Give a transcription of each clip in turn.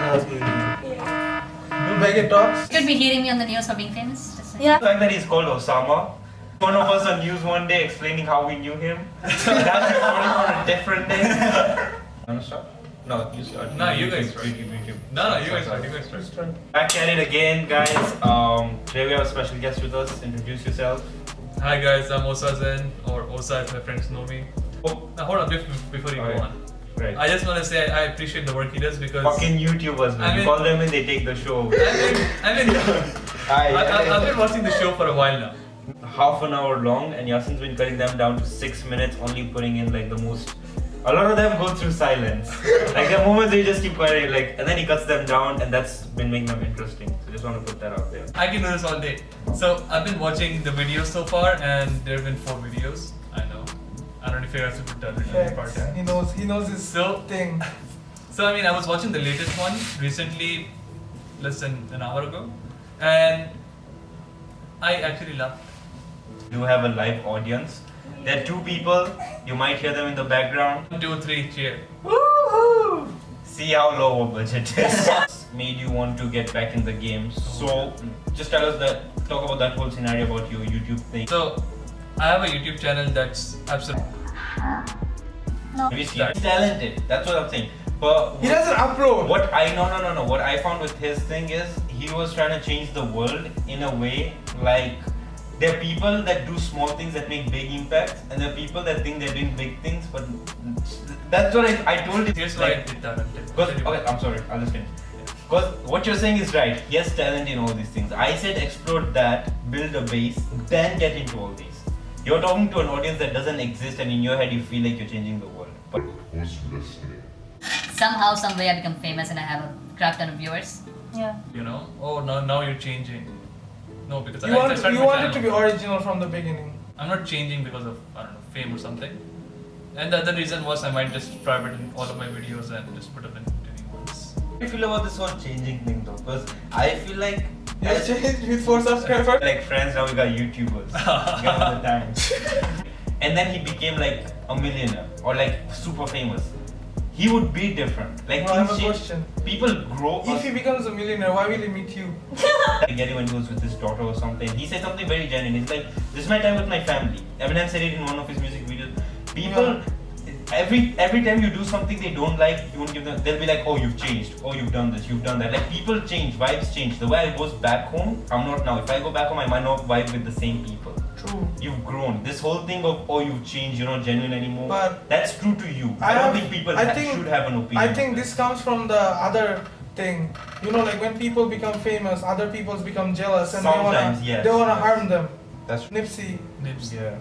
Do Baguette talks? Could be hearing me on the news for being famous. Just saying. Yeah. The fact that he's called Osama. One of us on news one day explaining how we knew him. That's recording for a different day. Wanna start? No, you start. No, you guys start. YouTube. No, you guys start. Back at it again, guys. Today we have a special guest with us. Introduce yourself. Hi guys, I'm Osa Zen, or Osa if my friends know me. Oh, Now hold on, before you go Alright. on. right. I just want to say I appreciate the work he does because Fucking YouTubers, man. I mean- You call them and they take the show. I've been watching the show for a while now. Half an hour long, and Yasin's been cutting them down to 6 minutes, only putting in like the most. A lot of them go through silence. Like there are moments where you just keep quiet, like, and then he cuts them down, and that's been making them interesting. So just want to put that out there. I can do this all day. So I've been watching the videos so far, and there have been 4 videos. I know. I don't know if you guys have done it in part Facts. time. He knows his So- thing. So I mean, I was watching the latest one recently, less than an hour ago, and I actually laughed. Do have a live audience. There are 2 people. You might hear them in the background. 1, 2, 3, cheer. Woohoo! See how low our budget is. Made you want to get back in the game. So just tell us talk about that whole scenario about your YouTube thing. So I have a YouTube channel that's absolutely. No. He's talented. That's what I'm saying. But He doesn't upload. What no. What I found with his thing is he was trying to change the world in a way like there are people that do small things that make big impacts, and there are people that think they're doing big things, but that's what I told you. Here's why I did that. Okay, I'm sorry, I'll just finish. Because what you're saying is right. He has talent in all these things. I said explore that, build a base, then get into all these. You're talking to an audience that doesn't exist, and in your head you feel like you're changing the world. But Who's listening? Somehow, some way, I become famous and I have a crap ton of viewers. Yeah. You know? Oh, now you're changing. No, because You I started my want it to channel. be original from the beginning. I'm not changing because of, I don't know, fame or something. And the other reason was I might just private in all of my videos and just put up in new ones. how do you feel about this whole changing thing though? Because I feel like You changed with 4 subscribers. like friends, now we got YouTubers. Give them the time. And then he became like a millionaire or like super famous. He would be different. Like No, I have things a change. question. People grow. If he becomes a millionaire, why will he meet you? I get it when he was with his daughter or something. He said something very genuine. He's like, "This is my time with my family." Eminem said it in one of his music videos. People, every time you do something they don't like, you won't give them. They'll be like, "Oh, you've changed. Oh, you've done this. You've done that." Like people change, vibes change. The way I was back home, I'm not now. If I go back home, I might not vibe with the same people. True. You've grown. This whole thing of oh you've changed, you're not genuine anymore. But that's true to you. I don't think people should have an opinion. I think this comes from the other thing. You know, like when people become famous, other people become jealous and Sometimes, yes, they wanna yes. harm them. That's Nipsey, Nips. yeah.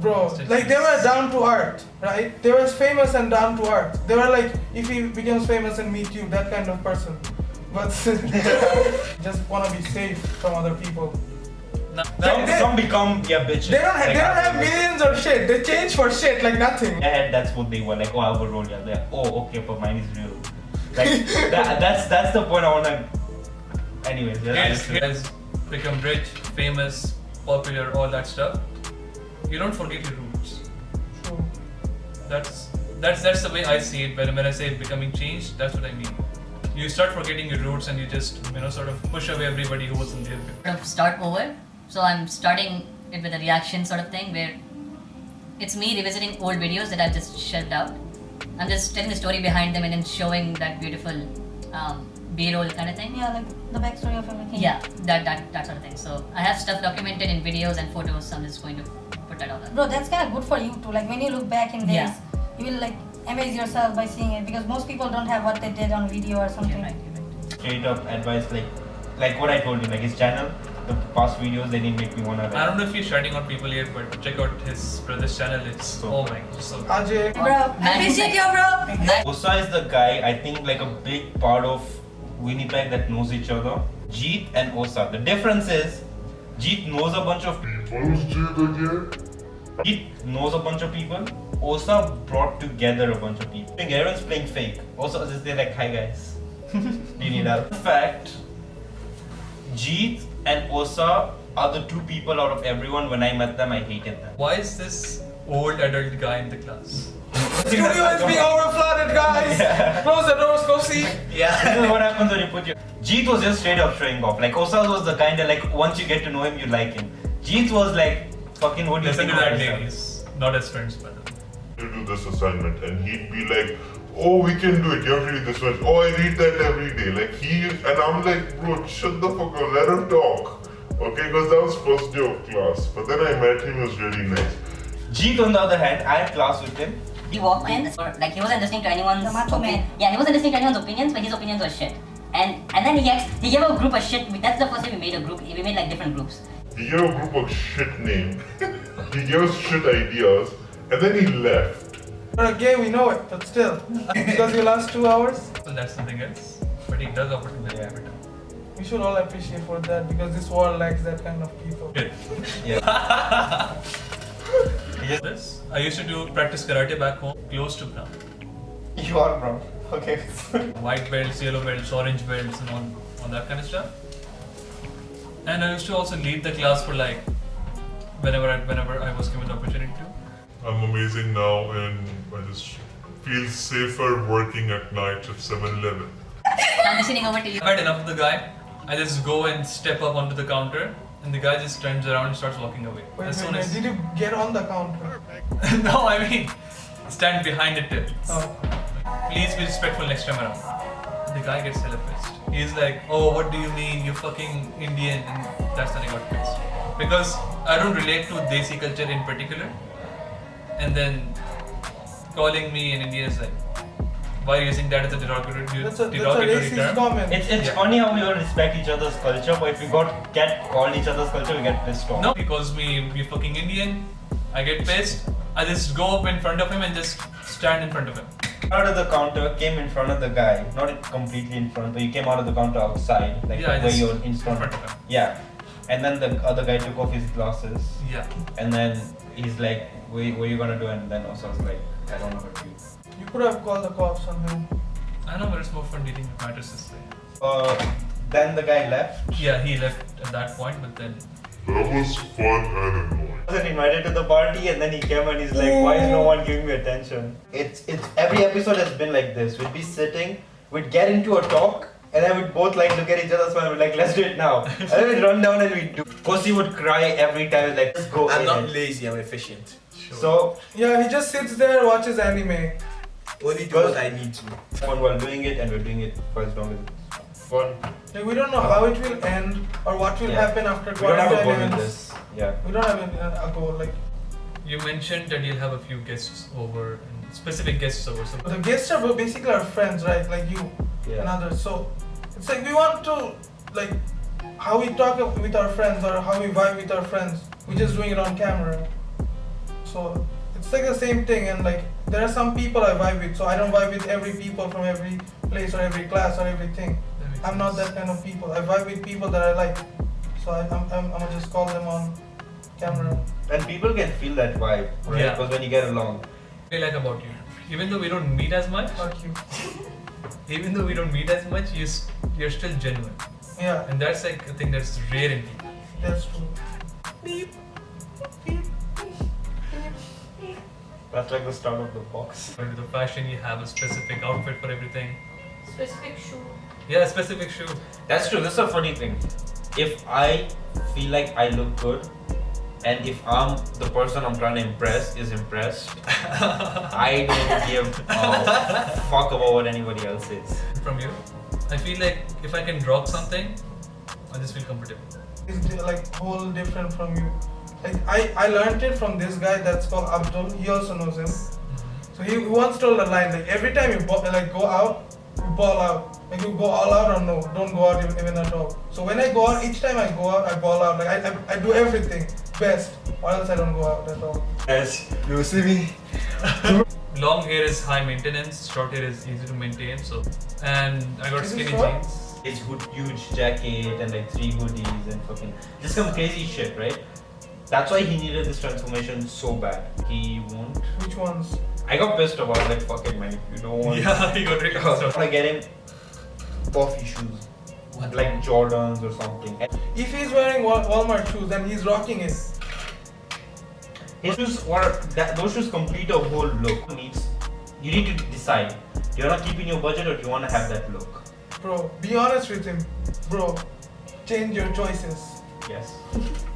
bro, like they were down to earth, right? They were famous and down to earth. They were like, if he becomes famous and meet you, that kind of person. But just wanna be safe from other people. Some become bitches. They don't have millions or shit. They change for shit like nothing. In their head, that's what they were like. Oh, I have a role. Yeah, they're like, oh, okay, but mine is real. Like that's the point I wanna. Anyways, You guys become rich, famous, popular, all that stuff. You don't forget your roots. True. That's the way I see it. When I say becoming changed, that's what I mean. You start forgetting your roots and you just sort of push away everybody who wasn't there. Sort of start over. So I'm starting it with a reaction sort of thing where it's me revisiting old videos that I've just shelved out. I'm just telling the story behind them and then showing that beautiful B-roll kind of thing. Yeah, like the backstory of everything. Yeah, that sort of thing. So I have stuff documented in videos and photos, so I'm just going to put that all out. Bro, that's kind of good for you too. Like when you look back in days, Yeah. you will like amaze yourself by seeing it because most people don't have what they did on video or something. You're right. straight up advice like what I told you, like his channel, the past videos they didn't make me wanna. I don't know if he's shouting out people here, but check out his brother's channel. It's So- oh my god, so good. Ajay, Bro, I appreciate you, bro. Osa is the guy, I think like a big part of Winnipeg that knows each other. Jeet and Osa. The difference is Jeet knows a bunch of people. Who's Jid again? Jeet knows a bunch of people. Osa brought together a bunch of people. I think everyone's playing fake. Osa is just there like, hi guys. Do you need help? In fact, Jeet and Osa are the 2 people out of everyone. When I met them, I hated them. Why is this old adult guy in the class? Studio is being overflooded, guys. Close the doors, go see. This is what happens when you put your. Jeet was just straight up showing off. Like Osaz was the kind of like once you get to know him, you like him. Jeet was like fucking what do you Listen think to of that, yourself? ladies. Not as friends, but. To do this assignment, and he'd be like, "Oh, we can do it. You have to read this much. Oh, I read that every day." Like and I'm like, "Bro, shut the fuck up. Let him talk." Okay, because that was first day of class. But then I met him. He was really nice. Jeet on the other hand, I had class with him. He walked in, or like he wasn't listening to anyone's The macho man. Yeah, he wasn't listening to anyone's opinions, but his opinions were shit. And then he gave a group a shit. That's the first time we made a group. We made like different groups. He gave a group of shit name. He gave us shit ideas, and then he left. You're gay, we know it, but still. Because you last 2 hours, So that's something else. But he does offer to me Yeah. every time. we should all appreciate for that because this world lacks that kind of people. Good. Yeah. He just- This, I used to practice karate back home, close to brown. You are brown. Okay. White belts, yellow belts, orange belts, and all that kind of stuff. And I used to also lead the class for like whenever I was given the opportunity to. I'm amazing now, and I just feel safer working at night at 7-Eleven. Transitioning over to you. I've had enough of the guy. I just go and step up onto the counter, and the guy just turns around and starts walking away. Wait, As wait, soon wait, as did you get on the counter? no, I mean stand behind it till. Oh. Please be respectful next time around. The guy gets hella pissed. He's like, "Oh, what do you mean? You fucking Indian?" And that's when I got pissed because I don't relate to Desi culture in particular. And then calling me an Indian is like, why are you using that as a derogatory That's a derogatory racist term? comment. It's Yeah. funny how we all respect each other's culture, but if we get called each other's culture, we get pissed off. No, he calls me you fucking Indian. I get pissed. I just go up in front of him and just stand in front of him. Out of the counter, came in front of the guy, not completely in front, but you came out of the counter outside, like Yeah, I where just you're in front. of him. Yeah, and then the other guy took off his glasses, Yeah. and then he's like, "What are you gonna do?" And then also I was like, "I don't know what to do." You could have called the cops on him. I know, but it's more fun dealing with matters this way. Then the guy left. Yeah, he left at that point, but then That was fun and annoying. I wasn't invited to the party, and then he came and he's like, "Why is no one giving me attention?" It's every episode has been like this. We'd be sitting, we'd get into a talk, and then we'd both like look at each other's phone and we'd like, "Let's do it now." And then we'd run down and we'd do. Kosi would cry every time, like, "Just go." I'm in not it." lazy, I'm efficient. So Yeah, he just sits there, watches anime. Only do what I need to. fun while doing it, and we're doing it for as long as it's fun. Like, we don't know how it will end or what will Yeah. happen after We don't have a quarantine goal with ends. this. Yeah. We don't have a goal. Like, you mentioned that you'll have a few guests over, and specific guests over. So the guests are basically our friends, right? Like you and Yeah. others. So it's like we want to, like, how we talk with our friends or how we vibe with our friends. We're just doing it on camera. So it's like the same thing. And like, there are some people I vibe with. So I don't vibe with every people from every place or every class or everything. that makes I'm not sense. that kind of people. I vibe with people that I like. So I'm gonna just call them on camera. And people can feel that vibe, right? Yeah. Because when you get along. What I like about you, even though we don't meet as much, Fuck you. even though we don't meet as much, you're still genuine, Yeah, and that's like a thing that's rare in people. that's true. That's like the start of the box. Into the fashion, you have a specific outfit for everything. Specific shoe. Yeah, a specific shoe. That's true. This is a funny thing. If I feel like I look good, and if I'm the person I'm trying to impress is impressed, I don't give a fuck about what anybody else is. From you, I feel like if I can rock something, I just feel comfortable. It's like whole different from you. Like I learned it from this guy that's called Abdul. He also knows him. So he once told a line like every time you go out, you ball out. Like you go all out or no, don't go out even at all. So when I go out, each time I go out, I ball out. Like I do everything best, or else I don't go out at all. Yes, you see me. Long hair is high maintenance, short hair is easy to maintain. So, and I got Is it skinny short? jeans. It's huge jacket and like 3 hoodies and fucking just some crazy shit, right? That's why he needed this transformation so bad. He won't. Which ones? I got pissed about like fuck it man, if you don't want Yeah, he got really I close. wanna get him puffy shoes. Like Jordans or something. If he's wearing Walmart shoes, then he's rocking it. His shoes those shoes complete a whole look. You need to decide. Do you want to keep in your budget or do you want to have that look? Bro, be honest with him. Bro, change your choices. Yes.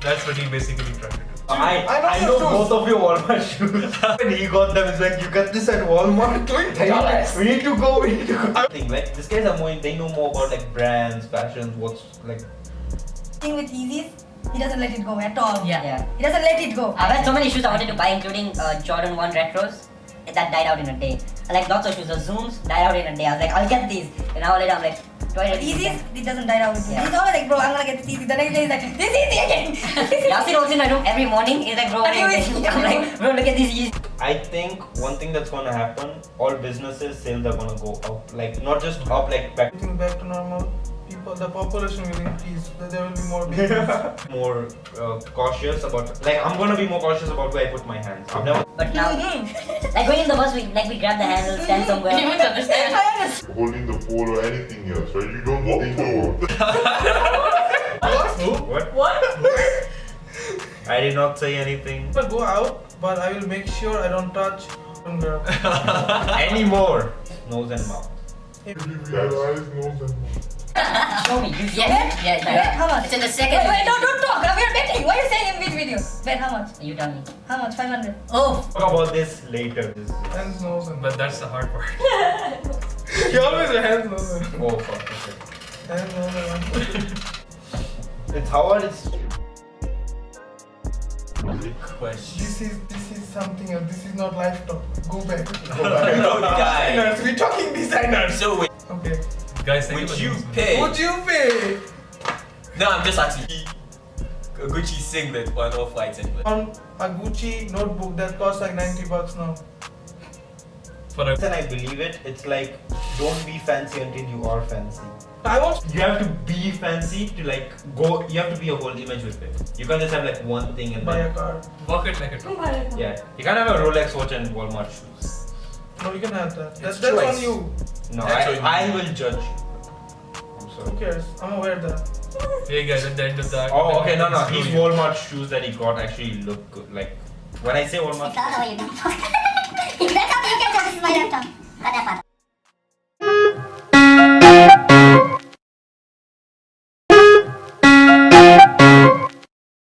That's what he basically tried to do. I know both of your Walmart shoes. When he got them, it's like, you got this at Walmart. We need to go. I think like these guys are more. They know more about like brands, fashions, what's like. Thing with Yeezys, he doesn't let it go at all. Yeah. He doesn't let it go. I've had so many shoes I wanted to buy, including Jordan 1 Retros. That died out in a day. I like lots of shoes. The Zooms died out in a day. I was like, I'll get these. And now later I'm like, do I really need Yeezys, them? it doesn't die out with him. Yeah. He's always like, bro, I'm gonna get this Yeezy. The next day he's like, this Yeezy again. Yasir was in my room every morning. He's like, bro, what are you doing? I'm like, bro, look at these Yeezys. I think one thing that's gonna happen, all businesses sales are gonna go up. Like not just up, like back. Getting back to normal, the population will increase. There will be more babies. More cautious about. Like I'm gonna be more cautious about where I put my hands. I've never. But now, like going in the bus, we grab the handle, stand somewhere. You wouldn't understand. Holding the pole or anything else, right? You don't think about it. What? I did not say anything. I'll go out, but I will make sure I don't touch one girl. Anymore. Nose and mouth. That's eyes, nose, and Show me. Yeah? Yeah. How much? It's in the second. Wait, don't talk. We're betting. Why are you saying in which video? Wait, how much? You tell me. How much? 500. Oh. Talk about this later. Hands, nose, and But that's the hard part. You always have hands, nose, and Oh fuck. Okay. hands, nose, and It's hard. It's. Big question. This is something else. This is not life talk. Go back. No, guys. Designers. We're talking designers. So wait, Okay. Guys, thank would for you these. pay? Would you pay No, I'm just asking. A Gucci singlet for an off-white singlet. on a Gucci notebook that costs like $90 now? For a And I believe it. It's like don't be fancy until you are fancy. I want. You have to be fancy to like go. You have to be a whole image with it. You can't just have like one thing and Buy a then car. walk it like a true. yeah. You can't have a Rolex watch and Walmart shoes. No, you can have that. It's That's choice. on you. No, Actually, I will judge you. I'm Who sorry. cares? I'm aware of that. Hey guys, at the end of that. Oh, okay, no. Screw His you. Walmart shoes that he got actually look good. Like when I say Walmart. That's how you do. That's how you can tell this is my laptop. Cut that part.